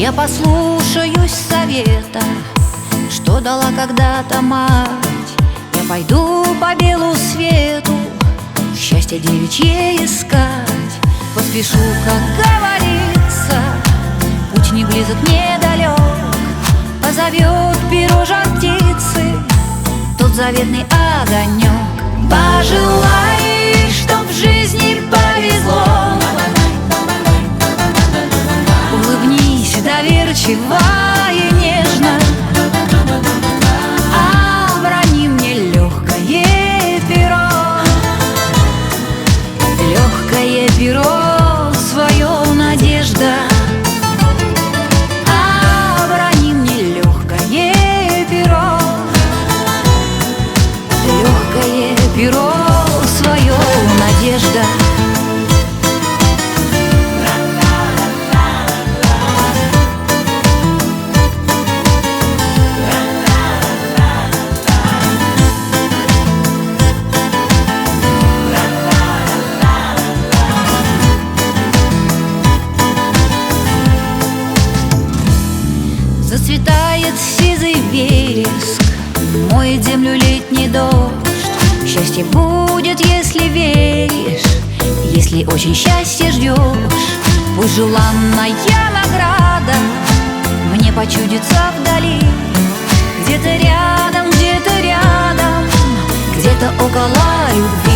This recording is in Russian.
Я послушаюсь совета, что дала когда-то мать. Я пойду по белу свету, счастье девичье искать. Поспешу, как говорится, путь не близок, не далек. Позовет перо жар птицы тот заветный огонек. Пожелай, чтоб в жизни повезло. Улыбнись доверчиво и нежно, оброни мне легкое перо. Легкое перо свое, надежда. Оброни мне легкое перо. Легкое перо свое, надежда. Зацветает сизый вереск, моет землю летний дождь. Счастье будет, если веришь, если очень счастье ждешь. Пусть желанная награда мне почудится вдали, где-то рядом, где-то рядом, где-то около любви.